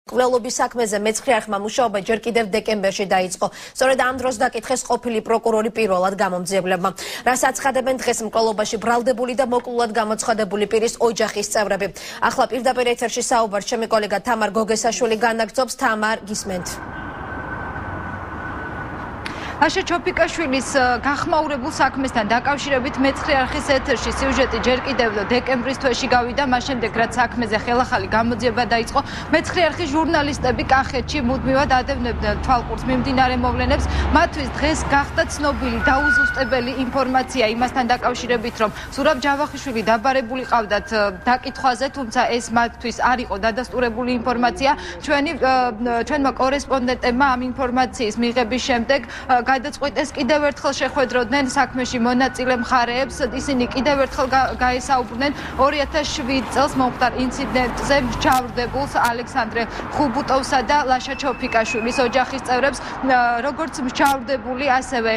Ყველობის საქმეზე მეცხრე არხმა მუშაობა ჯერ კიდევ დეკემბერში დაიწყო. სწორედ ამ დროს დაკითხეს ყოფილი პროკურორი პირველად გამომძიებლებმა. რაც აცხადებენ დღეს მკვლელობაში ბრალდებული და მოკლულად გამოცხადებული პირის ოჯახის წევრები. ახლა პირდაპირ ეთერში საუბარს ჩემი კოლეგა თამარ გოგესაშვილი განაგრძობს. თამარ, გისმენთ. აშა ჩოფიკაშვილის გახმაურებულ საქმესთან დაკავშირებით მეცხრე არხის ეთერში სიუჟეტი ჯერ კიდევ დეკემბრის თვეში გავიდა, მას შემდეგ რაც საქმეზე ხელახალი გამოძიება დაიწყო, მეცხრე არხის ჟურნალისტები კახეთში მუდმივად ადევნებდნენ თვალყურს მიმდინარე მოვლენებს. მათთვის დღეს გახდა ცნობილი დაუზუსტებელი ინფორმაცია იმასთან დაკავშირებით, რომ ზურაბ ჯავახიშვილი დაბარებული ყავდათ დაკითხვაზე, თუმცა ეს მათთვის არ იყო დადასტურებული ინფორმაცია. ჩვენმა კორესპონდენტებმა ამ ინფორმაციის მიღების შემდეგ გადაწყვიტეს კიდევ ერთხელ შეხვედროდნენ საქმეში მონაწილე მხარეებს. ისინი კიდევ ერთხელ გაესაუბრნენ 2007 წელს მომხდარ ინციდენტზე მსჯავრდებულს ალექსანდრე ხუბუტოვსა და ლაშა ჩოფიკაშვილის ოჯახის წევრებს. როგორც მსჯავრდებული, ასევე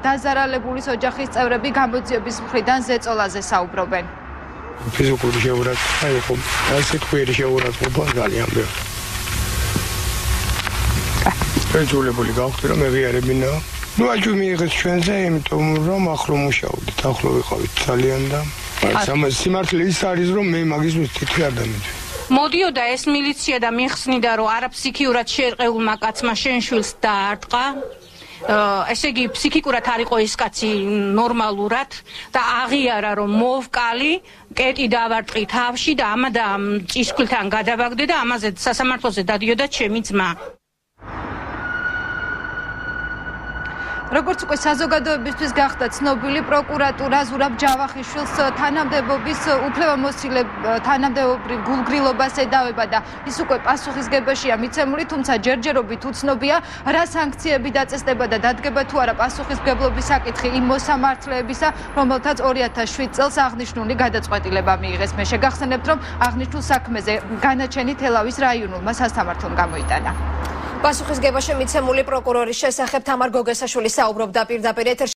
დაზარალებულის ოჯახის წევრები გამოძიების მხრიდან ზეწოლაზე საუბრობენ. ფიზიკური შეურაცხყოფა იყო, ასე თქვენი შეურაცხყოფა ძალიან ბევრი. ერთულებული გავხდი რომ მეღიარებინა. აჯუ მიიღეს ჩვენზე, იმიტომ რომ ახლო მუშაობდით, ახლო ვიყავით ძალიან და სიმართლე ის არის რომ მე მაგისთვის თითი არ დამეძვი. მოდიოდა ეს მილიცია და მიხსნიდა რომ არაფსიქიურად შერყეულმა კაცმა შენ შვილს დაარტყა. ესე იგი ფსიქიკურად არ იყო ეს კაცი ნორმალურად და აღიარა რომ მოვკალი, კეტი დავარტყი თავში და ამადა ჭიშქვილთან გადავაგდე და ამაზე სასამართლოზე დადიოდა ჩემი ძმა. როგორც უკვე საზოგადოებისთვის გახდა ცნობილი, პროკურატურა ზურაბ ჯავახიშვილს თანამდებობის თანამდებობრივ გულგრილობას ედავება და ის უკვე პასუხისგებაშია მიცემული, თუმცა ჯერჯერობით უცნობია, რა სანქციები დაწესდება და დადგება თუ არა პასუხისგებლობის საკითხი იმ მოსამართლეებისა, რომელთაც 2007 წელს აღნიშნული გადაწყვეტილება მიიღეს. მე შეგახსენებთ, რომ აღნიშნულ საქმეზე განაჩენი თელავის რაიონულმა სასამართლომ გამოიტანა. პასუხისგებაში მიცემული პროკურორის შესახებ თამარ გოგესაშვილი საუბრობდა პირდაპირ ეთერში.